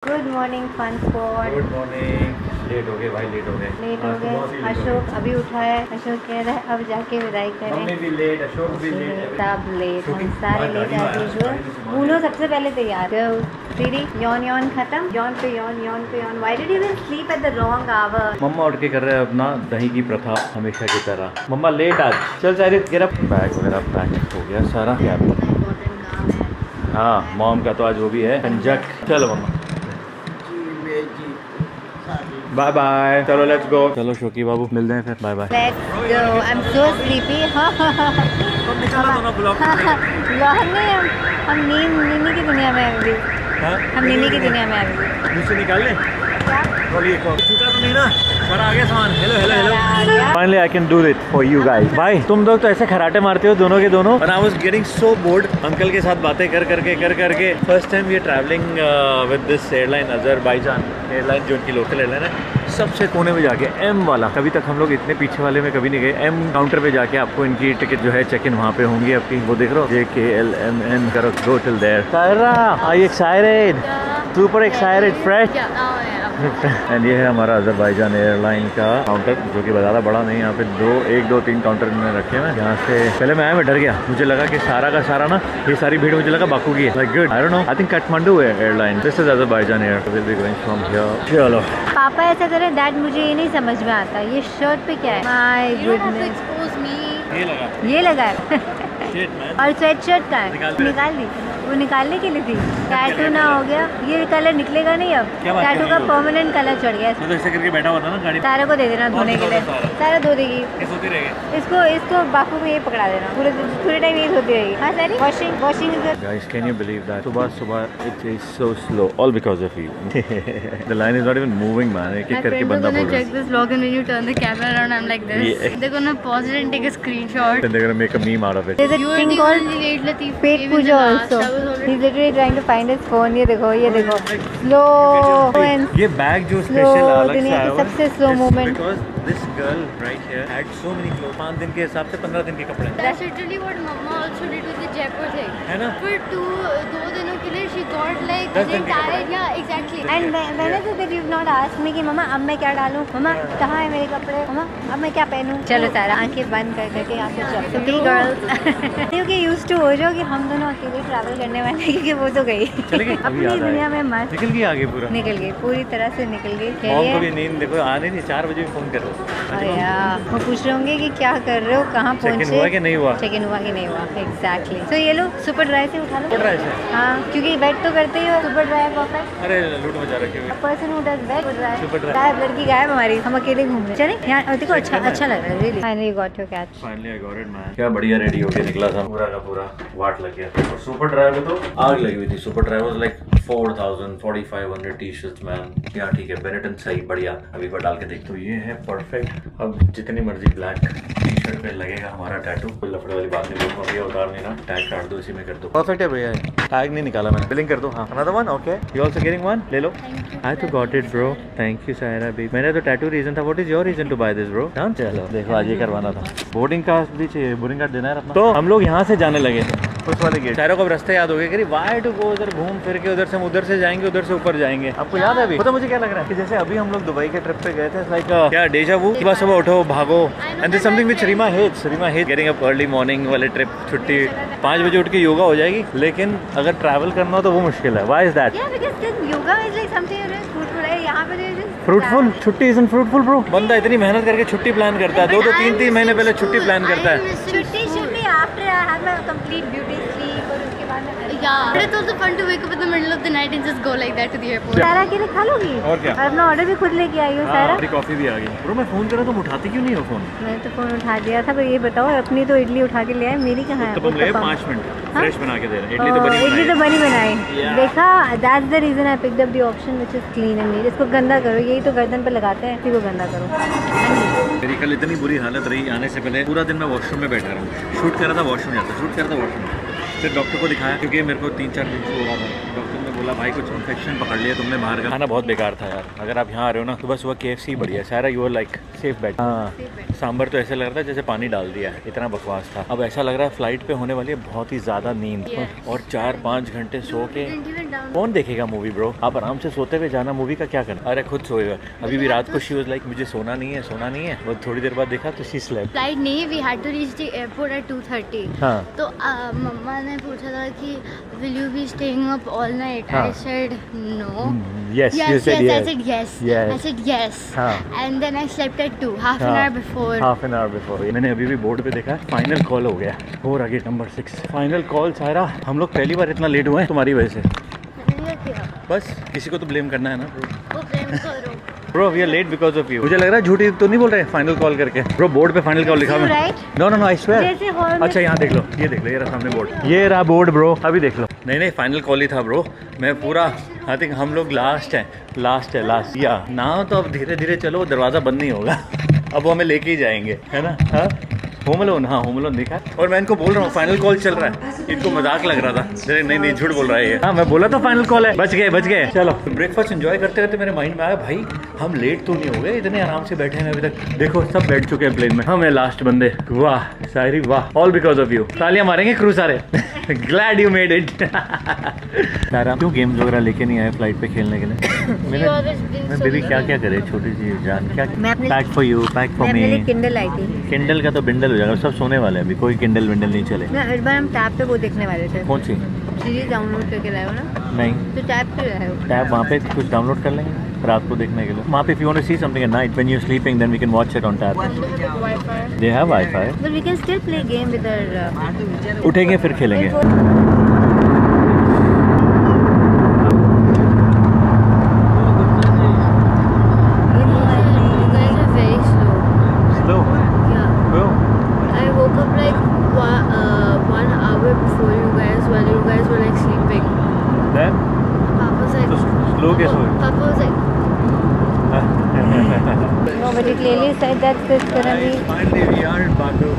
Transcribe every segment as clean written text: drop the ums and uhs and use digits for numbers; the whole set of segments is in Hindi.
Good morning fun spot. Good morning. Late हो गए भाई, लेट हो गए। अशोक अभी उठा है। अशोक कह रहा है अब जाके विदाई करें। मम्मी भी लेट, अशोक भी लेट, सब लेट, हम सारे लेट एज यूजुअल। बूनो सबसे पहले तैयार। दीदी यौन खत्म। यौन पे यौन। Why did you sleep at the wrong hour? मम्मा उठ के कर रहे हैं अपना दही की प्रथा हमेशा की तरह। मम्मा लेट आज। चल सारे गेट अप। बैग वगैरह पैक हो गया सारा। हाँ मॉम का तो आज वो भी है कंजक। चलो मम्मा बाय बाय। चलो लेट्स गो। चलो शोकी बाबू मिलते हैं फिर। Bye bye. Let's go. I am so sleepy. हम नीनी की दुनिया में अभी। हम नीनी की दुनिया में अभी। नीचे निकाल ले। छूटा तो नहीं ना? सारा आ गया सामान। Hello. Finally I can do it for you guys. भाई तुम लोग तो ऐसे खराटे मारते हो दोनों के दोनों। और I was getting so bored uncle के साथ बातें कर करके। First time we are travelling with this airline Azerbaijan airline, जो उनकी लोकल एयरलाइन है। सबसे कोने में जाके एम वाला, कभी तक हम लोग इतने पीछे वाले में कभी नहीं गए। एम काउंटर पे जाके आपको इनकी टिकट जो है चेक इन वहाँ पे होंगी आपकी। वो देख रहे हो JKLMN करो, go till there. Saira are you excited? Super excited, fresh. And ये है हमारा अजरबैजान एयरलाइन का काउंटर, जो कि ज़्यादा बड़ा नहीं। यहाँ पे 1 2 3 काउंटर इन्होंने रखे हैं। यहाँ से पहले मैं आया, मैं डर गया। मुझे लगा कि सारा का सारा ना, ये सारी भीड़ मुझे लगा बाकू की है। Like good, I don't know, I think Kathmandu है airline. This is Azerbaijan Air, will be going from here. चलो पापा ऐसा करे। डैड मुझे ये नहीं समझ में आता, ये शर्ट पे क्या है? माय गुडनेस, ये लगा है। और स्वेट शर्ट का है, निकाल दी। वो निकालने के लिए थी। टैटू ना हो गया, ये कलर निकलेगा नहीं अब। टैटू का परमानेंट कलर चढ़ गया। तो ऐसे करके बैठा हुआ था ना गाड़ी। सारा को दे देना धोने के लिए। सारा धो देगी। इसको बाकू में ये पकड़ा देना। पूरे टाइम ये धोती रहेगी। हाँ सारी washing Guys, can you believe that? सुबह it is so slow, all because of you. The line is not even moving, man. एक एक करके बंदा बोल रहा है. Check this vlog and when you turn the camera around, I'm like this. Yeah. They're gonna pause it and take a screenshot. Then they're gonna make a meme out of it. There's a thing called fake puja also. He's literally trying to find his phone. ये देखो slow and ये बैग जो स्पेशल अलग से दुनिया आया की सबसे slow movement. Because this girl right here had so many clothes. 5 दिन के हिसाब से 15 दिन के कपड़े. That's literally what Mama also did with the Jaipur thing. है ना? For 2 दिनों के लिए she got like the entire, yeah exactly. And when I said that you've not asked me कि मम्मा अब मैं क्या डालूं, मम्मा कहाँ है मेरे कपड़े, मम्मा अब मैं क्या पहनूं। चलो सारा आंखें बंद कर करके यहाँ से चल। तो ठीक गर्ल्स क्योंकि यूज्ड टू हो जाओ कि हम दोनों अकेले ट्रैवल करने वाले हैं, क्योंकि वो तो गई अपनी दुनिया में मस्त निकल गई आगे पूरा। निकल गई पूरी तरह से निकल गई। मॉम को भी नींद देखो आने नहीं, 4 बजे फोन कर रहे वो पूछ रहे होंगे कि क्या कर रहे हो, कहाँ पहुँचे, चेक इन हुआ कि नहीं हुआ। चेक इन हुआ कि नहीं हुआ, एग्जैक्टली। तो ये लो सुपर ड्राई से उठा लो। सुपर ड्राई से? हाँ क्योंकि बेड तो करते ही हो, सुपर ड्राई परफेक्ट। अरे लूट मचा रखे हुए। Person who does bed super dry. गायब, लड़की गायब हमारी, हम अकेले घूम रहे। चले यहाँ देखो, अच्छा लग रहा है really. Finally got your catch. Finally I got it man. क्या बढ़िया रेडी होके निकला था, पूरा का पूरा वाट लग गया। और सुपर ड्राई में तो आग लगी हुई थी। Super dry was like 4500 T-shirts man. क्या ठीक है, बेनेटन सही बढ़िया। अभी पर डाल के देख। तो ये है परफेक्ट। अब जितनी मर्जी ब्लैक टी-शर्ट पे लगेगा हमारा टैटू, कोई लफड़े वाली बात नहीं। लोग अभी उतार देना, टैग काट दो, इसी में कर दो। परफेक्ट है भैया। टैग नहीं निकाला मैंने, बिलिंग कर दो। हाँ another one, okay you also getting one. ले लो। आई तो got it bro, thank you Saira baby. मैंने तो टैटू रीजन था। What is your reason to buy this bro? हाँ चलो देखो, आज ये करवाना था। बोर्डिंग कार्ड भी चाहिए, बोर्डिंग कार्ड देना है अपना। तो हम लोग यहाँ से जाने लगे उस वाले गेट। सायरा को रास्ते याद हो गए कि व्हाई टू गो उधर, घूम फिर के उधर से हम उधर से जाएंगे, उधर से ऊपर जाएंगे। आपको याद है अभी? पता मुझे क्या लग रहा है कि जैसे अभी हम लोग दुबई के ट्रिप पे गए थे, लाइक क्या डेजा वू। सुबह उठो भागो and this something which Reema hates getting up early morning वाले ट्रिप। छुट्टी 5 बजे उठ के योगा हो जाएगी, लेकिन अगर ट्रैवल करना हो तो वो मुश्किल है। Why is that? फ्रूटफुल छुट्टी इज फ्रूटफुल ब्रो। बंदा इतनी मेहनत करके छुट्टी प्लान करता है, 2 3 महीने पहले छुट्टी प्लान करता है। छुट्टी after I have my complete beauty sleep, और उसके बाद मैं Yeah, but it's also fun to wake up in the middle of the night and just go like that to the airport. सारा के लिए खा लोगी? और क्या? और अपना ऑर्डर भी खुद लेके आई हो सारा? हमारी कॉफी भी आ गई। ब्रो मैं फोन करा, तुम उठाती क्यों नहीं हो फोन? मैंने तो फोन उठा दिया था, पर ये बताओ अपनी तो इडली उठा के ले आए, मेरी कहाँ है? तो तुम ले 5 मिनट फ्रेश बना के दे रहे। इडली तो बनी बनाई। देखा, that's the reason I picked up the option which is clean and neat. इसको गंदा करो, यही तो गर्दन पे लगाते हैं, इसी को गंदा करो। मेरी कल इतनी बुरी हालत रही, आने से पहले पूरा दिन मैं वॉशरूम में बैठा रहा। शूट कर रहा था वॉशरूम जाता, शूट कर रहा था वॉशरूम। फिर डॉक्टर को दिखाया, क्योंकि मेरे को 3-4 दिन से हो रहा था। डॉक्टर ने बोला भाई कुछ इन्फेक्शन पकड़ लिया तुमने, बाहर का खाना बहुत बेकार था यार। अगर आप यहाँ आ रहे हो ना तो बस सुबह KFC बढ़िया। सारा you are like safe bed. हाँ सांभर तो ऐसे लग रहा था जैसे पानी डाल दिया है, इतना बकवास था। अब ऐसा लग रहा है फ्लाइट पे होने वाली है बहुत ही ज़्यादा नींद, और 4-5 घंटे सो के कौन देखेगा मूवी ब्रो? आप आराम से सोते हुए जाना, मूवी का क्या करना? अरे खुद सोएगा। अभी भी रात को शी वाज लाइक मुझे सोना नहीं है, सोना नहीं है। वो थोड़ी देर बाद देखा तो शी स्लेप्ट। फ्लाइट नहीं, we had to reach the airport at 2:30। हाँ। तो मम्मा ने पूछा था कि will you be staying up all night? I said no. Yes, you said yes. I said yes. Yes. I said yes. हाँ. And then I slept at 2, half an hour before. Half an hour before. मैंने अभी भी बोर्ड पे देखा, फाइनल कॉल हो गया और आगे नंबर 6 फाइनल कॉल। सायरा, हम लोग पहली बार इतना लेट हुए हैं तुम्हारी वजह से। बस किसी को तो ब्लेम करना है ना वो ब्लेम करो। Bro we are late because of you. मुझे लग रहा है झूठी तो नहीं बोल रहे फाइनल कॉल करके। ब्रो बोर्ड पे फाइनल कॉल लिखा हुआ है। No no no I swear. अच्छा यहाँ देख लो, ये देख लो, ये रहा सामने बोर्ड, ये रहा बोर्ड ब्रो, अभी देख लो। नहीं नहीं फाइनल कॉल ही था ब्रो। मैं पूरा आई थिंक हम लोग लास्ट है या ना। तो अब धीरे धीरे चलो, दरवाज़ा बंद नहीं होगा अब वो हमें लेके ही जाएंगे, है ना। हाँ होम अलोन, हाँ होम अलोन देखा। और मैं इनको बोल रहा हूँ फाइनल कॉल चल रहा है, इनको मजाक लग रहा था। नहीं झूठ बोल रहा है ये। हाँ मैं बोला था फाइनल कॉल है। बच गए। चलो ब्रेकफास्ट एंजॉय करते करते मेरे माइंड में आया, भाई हम लेट तो नहीं हो गए, इतने आराम से बैठे हैं अभी तक। देखो सब बैठ चुके हैं प्लेन में, हम हैं लास्ट बंदे। वाह शायरी वाह, ऑल बिकॉज ऑफ यू। तालियां मारेंगे क्रू सारे। Glad you made it. सारा क्यों गेम्स वगैरह लेके नहीं आए फ्लाइट पे खेलने के लिए? मैं बेबी क्या क्या करे, छोटी सी जान क्या। Pack for you, pack for me. Kindle आई थी। किंडल का तो बिंडल हो जाएगा, सब सोने वाले हैं अभी, कोई किंडल विंडल नहीं चले। इस बार हम टैब पे वो देखने वाले थे। कौन सी सीरीज डाउनलोड करके लाए हो ना? नहीं तो टैब पे लाए हो। टैब वहाँ पे कुछ डाउनलोड कर लेंगे रात को देखने के लिए। वहाँ पे if you want to see something at night when you're sleeping, then we can watch it on tab. They have Wi-Fi. But we can still play game with our. उठेंगे फिर खेलेंगे।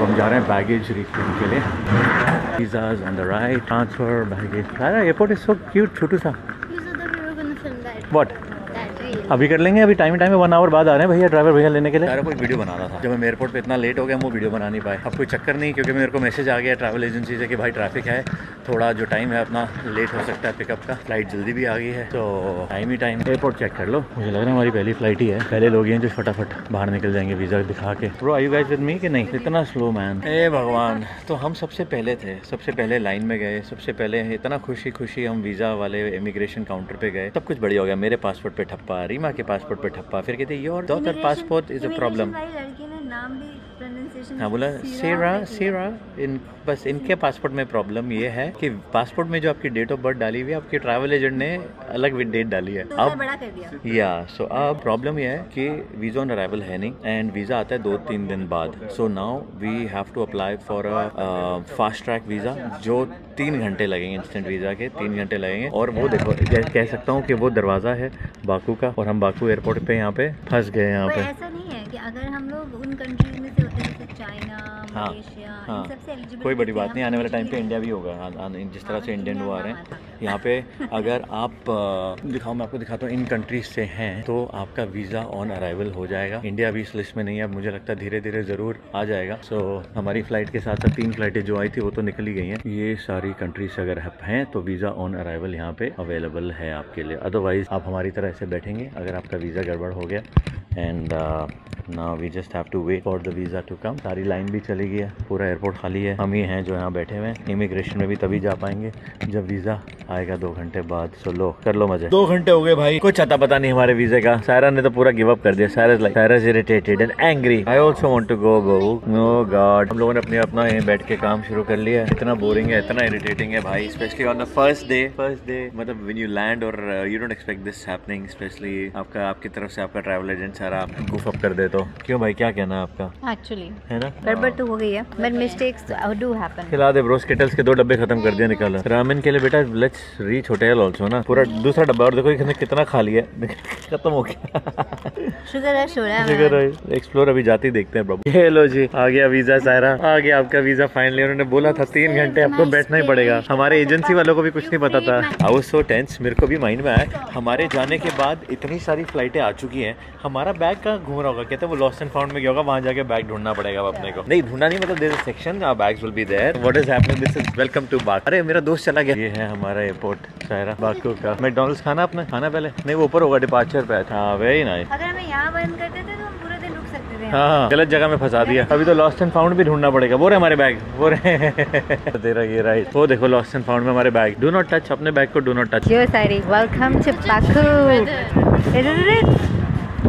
हम जा रहे हैं बैगेज रिक्लेम के लिए। Visas on the right, transfer baggage. सारा एयरपोर्ट इज सो क्यूट, छोटू सा। What? अभी कर लेंगे, अभी टाइम है 1 आवर बाद आ रहे हैं भैया ड्राइवर भैया लेने के लिए। सारा कोई वीडियो बना रहा था, जब हम एयरपोर्ट पे इतना लेट हो गया वो वीडियो बना नहीं पाए। अब कोई चक्कर नहीं, क्योंकि मेरे को मैसेज आ गया ट्रैवल एजेंसी से कि भाई ट्रैफिक है, थोड़ा जो टाइम है अपना लेट हो सकता है पिकअप का। फ्लाइट जल्दी भी आ गई है तो टाइम ही टाइम। एयरपोर्ट चेक कर लो, मुझे लग रहा है हमारी पहली फ्लाइट ही है। पहले लोग हैं जो फटाफट बाहर निकल जाएंगे वीज़ा दिखा के। Bro are you guys with me कि नहीं? इतना स्लो मैन, ए भगवान। तो हम सबसे पहले थे, सबसे पहले लाइन में गए, सबसे पहले इतना खुशी हम वीज़ा वाले इमिग्रेशन काउंटर पे गए, सब कुछ बढ़िया हो गया। मेरे पासपोर्ट पे ठप्पा, रीमा के पासपोर्ट पे ठप्पा, फिर कहते your daughter passport is a problem. हाँ बोला सेरा बस इनके पासपोर्ट में प्रॉब्लम ये है कि पासपोर्ट में जो आपकी डेट ऑफ बर्थ डाली हुई है, आपके ट्रैवल एजेंट ने अलग डेट डाली है। अब बड़ा कर दिया। या सो अब प्रॉब्लम ये है कि वीज़ा ऑन अराइवल है नहीं, एंड वीज़ा आता है 2-3 दिन बाद। So now we have to apply for a fast track visa, जो 3 घंटे लगेंगे। इंस्टेंट वीज़ा के 3 घंटे लगेंगे। और वो देखो कह सकता हूँ कि वो दरवाज़ा है बाकू का, और हम बाकू एयरपोर्ट पे यहाँ पे फंस गए। यहाँ पे ऐसा नहीं है कि अगर हम लोग उन कंट्रीज में से होते हैं जैसे चाइना, मलेशिया, इन सबसे एलिजिबल, कोई बड़ी बात नहीं, आने वाले टाइम पे इंडिया भी होगा। जिस तरह से इंडियन वो आ रहे हैं यहाँ पे, अगर आप दिखाओ, मैं आपको दिखाता हूँ, इन कंट्रीज से हैं तो आपका वीज़ा ऑन अराइवल हो जाएगा। इंडिया भी इस लिस्ट में नहीं है, मुझे लगता है धीरे धीरे ज़रूर आ जाएगा। सो हमारी फ़्लाइट के साथ साथ 3 फ्लाइटें जो आई थी वो तो निकल ही गई हैं। ये सारी कंट्रीज अगर हैं तो वीज़ा ऑन अराइवल यहाँ पे अवेलेबल है आपके लिए। अदरवाइज़ आप हमारी तरह ऐसे बैठेंगे अगर आपका वीज़ा गड़बड़ हो गया। And now we just have to wait for the visa to come. सारी लाइन भी चली गई है, पूरा एयरपोर्ट खाली है, हम ही हैं जो यहाँ बैठे हुए हैं। इमिग्रेशन में भी तभी जा पाएंगे जब वीज़ा आएगा 2 घंटे बाद। सो लो कर लो मजे। 2 घंटे हो गए भाई, कुछ अता पता नहीं हमारे वीज़े का। सायरा ने तो पूरा गिव अप कर दिया। Saira is irritated and angry. I also want to go no god. हम लोगों ने अपना यहीं बैठ के काम शुरू कर लिया। इतना बोरिंग है, इतना इरिटेटिंग है भाई, specially on the first day मतलब व्हेन यू लैंड और you don't expect this happening. Specially आपकी तरफ से आपका ट्रैवल एजेंट सारा गुफ अप कर दे तो। क्यों भाई क्या कहना है आपका? एक्चुअली है ना, गड़बड़ तो हो गई है, बट मिस्टेक्स डू हैपन। खिला दे ब्रो, स्किटल्स के 2 डब्बे खत्म कर दिया, निकाला। रामेन के लिए बेटा लेट्स रीच होटल ऑल्सो ना, पूरा दूसरा डब्बा। और देखो इसने कितना खा लिया, खत्म हो गया। शुगर है, शुगर है। एक्सप्लोर अभी जाते ही देखते हैं बाबू। ये लो जी, आ गया वीज़ा। सायरा आ गया आपका वीज़ा फाइनली। उन्होंने बोला था 3 घंटे आपको बैठना ही पड़ेगा। हमारे एजेंसी वालों को भी कुछ नहीं पता था। I was so tense. मेरे को भी माइंड में आया, हमारे जाने के बाद इतनी सारी फ्लाइटें आ चुकी हैं, हमारा हमारा बैग कहाँ घूम रहा होगा? कहते हैं वो लॉस्ट एंड फाउंड में गया होगा, वहाँ जाके बैग ढूंढना पड़ेगा अपने को। नहीं ढूंढना नहीं, मतलब there is a section, our bags will be there. What is happening? This is welcome to Baku. अरे मेरा दोस्त चला गया। ये है हमारा एयरपोर्ट सायरा, बाकू का। मैकडॉनल्ड्स खाना अपना खाना पहले? नहीं वो ऊपर होगा, डिपार्चर पे। हाँ वेरी नाइस। अगर हमें यहाँ बंद करते थे तो हम पूरे दिन रुक सकते थे। हाँ गलत जगह में फंसा दिया। अभी तो लॉस्ट एंड फाउंड भी ढूंढना पड़ेगा। वो रहे हमारे बैग, वो रहे तेरा ये राइट। वो देखो लॉस्ट एंड फाउंड में हमारे बैग। डू नॉट टच, अपने बैग को do not touch. Yo Saira, welcome to Baku.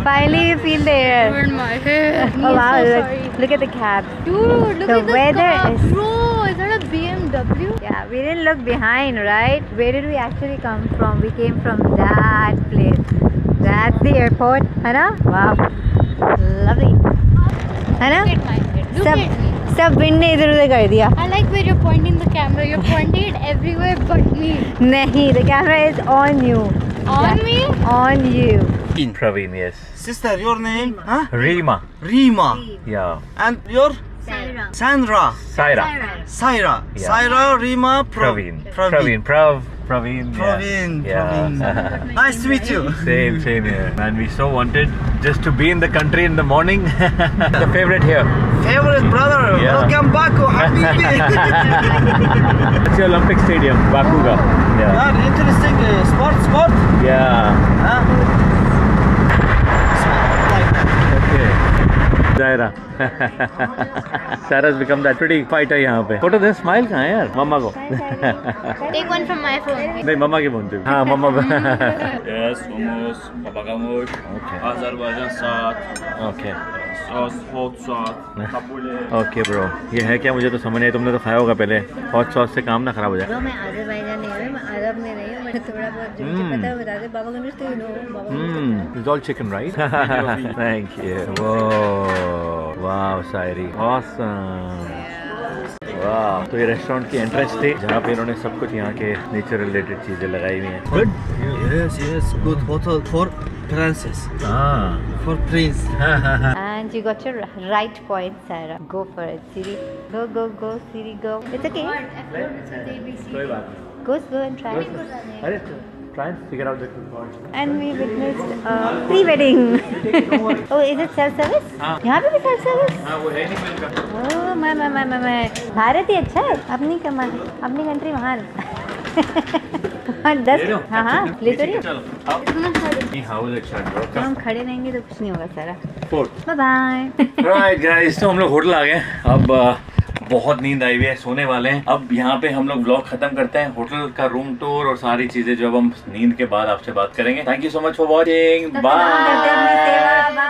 Finally you feel the air. Burned my head. Oh wow, So look, sorry. look at the cab. Dude, look The at the weather car. is- Bro, is that a BMW? Yeah, we didn't look behind, right? Where did we actually come from? We came from that place. That's the airport, है ना? Wow, lovely, है ना? Look at my head. Look at me. सब विंड ने इधर उधर कर दिया। I like where you're pointing the camera. You're pointing it everywhere but me. नहीं, the camera is on you. On me? On you. Praveen, yes. Sister, your name? Huh? Rima. Rima. Yeah. And your? Saira. Sandra. Saira. Saira. Yeah. Saira, Rima, Praveen. Praveen. Praveen. Yeah. Praveen. Yeah. Praveen. Nice to meet you. Same here. Man, we so wanted just to be in the country in the morning. The favorite here. Favorite brother. Yeah. Welcome back, Habibi. It's the Olympic Stadium, Baku ka. Yeah. Yeah, interesting sport. Yeah. Huh? Okay. Zaira. Sarah's become that pretty fighter यहाँ पे। फोटो दे, स्माइल कहाँ है यार? मम्मा को। Take one from my phone. नहीं मम्मा की बोलते हो। हाँ मम्मा। Yes, hummus, papagamush, Okay. Azerbaijan sauce, Okay. sauce, hot sauce, tabbouleh. Okay bro, ये है क्या? मुझे तो समझ नहीं। तुमने तो खाया होगा पहले। हॉट सॉस से काम ना खराब हो जाए। Bro, मैं अज़रबैजान नहीं हूँ, मैं अरब में नहीं हूँ, मैंने थोड़ा बहुत जो मुझे पता है बता दे। बाबा गणेश तो you know, Baba Ganesh. It's all chicken, right? Thank you. Whoa, wow, Sairi, awesome. वाह, तो ये रेस्टोरेंट की एंट्रेंस थी जहाँ पे इन्होंने सब कुछ यहाँ के नेचर रिलेटेड चीजें लगाई हुई हैं। Good. Yes. Good hotel for princess. हाँ। For prince. And you got your right point, Sarah. Go for it, Siri. Go, Siri, go. It's okay. कोई बात नहीं। Go and try. अरे try and figure out the chord. And we witnessed pre-wedding. Oh, is it self-service? हाँ। यहाँ पे भी self-service? हाँ वो है नहीं मिलकर। Oh, मैं भारत ही अच्छा है। अपनी कमाल, अपनी कंट्री महान। 10। हाँ ले तो रही हो। चलो आओ। How is it? हम खड़े रहेंगे तो कुछ नहीं होगा सारा। Fourth. Bye bye. Right guys, तो हम लोग होटल आ गए। अब बहुत नींद आई हुई है, सोने वाले हैं। अब यहाँ पे हम लोग व्लॉग खत्म करते हैं। होटल का रूम टूर और सारी चीजें जो अब हम नींद के बाद आपसे बात करेंगे। Thank you so much for watching. Bye.